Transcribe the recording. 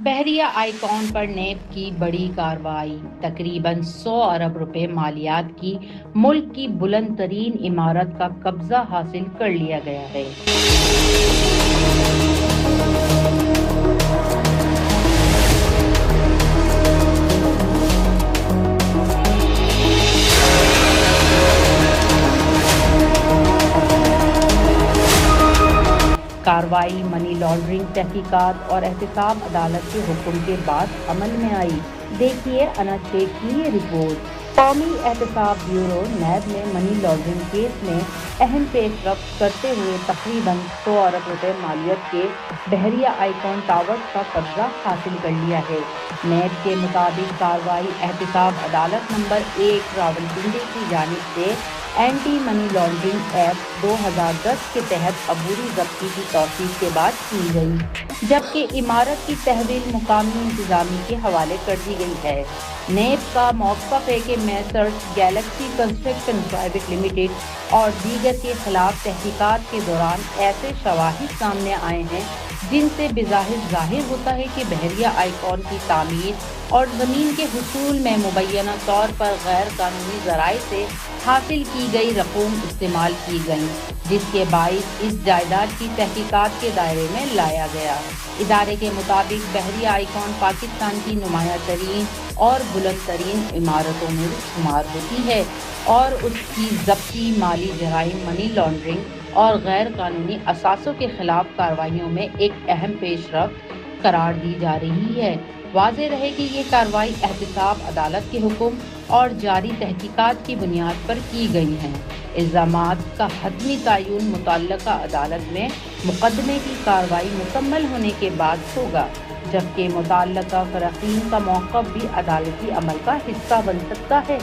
बहरिया icon पर नेब की बड़ी कार्रवाई। तकरीबन 100 अरब रुपए मालियात की मुल्क की बुलंद तरीन इमारत का कब्जा हासिल कर लिया गया है। कार्रवाई मनी लॉन्ड्रिंग तहकीकात और एहतसाब अदालत के हुक्म के बाद अमल में आई। देखिए अनस शेख की ये रिपोर्ट। कौमी एहतसाब ब्यूरो नैब ने मनी लॉन्ड्रिंग केस में अहम पेशरफ्त करते हुए तकरीबन 100 अरब रुपए मालियत के बहरिया आइकॉन टावर्स का कब्जा हासिल कर लिया है। नैब के मुताबिक कार्रवाई एहतसाब अदालत नंबर 1 रावलपिंडी की जानिब से एंटी मनी लॉन्ड्रिंग एक्ट 2010 के तहत अबूरी जब्ती की तौसीक के बाद की गई, जबकि इमारत की तहवील मुकामी इंतजामी के हवाले कर दी गई है। नेब का मौक़िफ़ है कि Messrs Galaxy construction private limited और दीगर के खिलाफ तहकीकात के दौरान ऐसे शवाहिद सामने आए हैं जिनसे बिज़ाहिर ज़ाहिर होता है कि बहरिया आइकॉन की तामीर और ज़मीन के हुसूल में मुबैना तौर पर गैर कानूनी ज़राए से हासिल की गई रकूम इस्तेमाल की गई, जिसके बाइस इस जायदाद की तहकीकात के दायरे में लाया गया। इदारे के मुताबिक बहरिया आइकॉन पाकिस्तान की नुमाया तरीन और बुलंद तरीन इमारतों में शुमार होती है और उसकी ज़ब्ती माली जराइम, मनी लॉन्ड्रिंग और गैर कानूनी असासों के खिलाफ कार्रवाइयों में एक अहम पेशरफ्त करार दी जा रही है। वाज़ेह रहे कि ये कार्रवाई एहतसाब अदालत के हुक्म और जारी तहकीकात की बुनियाद पर की गई हैं। इल्ज़ामात का हतमी तयन मुतल्लका अदालत में मुकदमे की कार्रवाई मुकम्मल होने के बाद होगा, जबकि मुतल्लका फ़रक़ीन का मौक़िफ़ भी अदालती अमल का हिस्सा बन सकता है।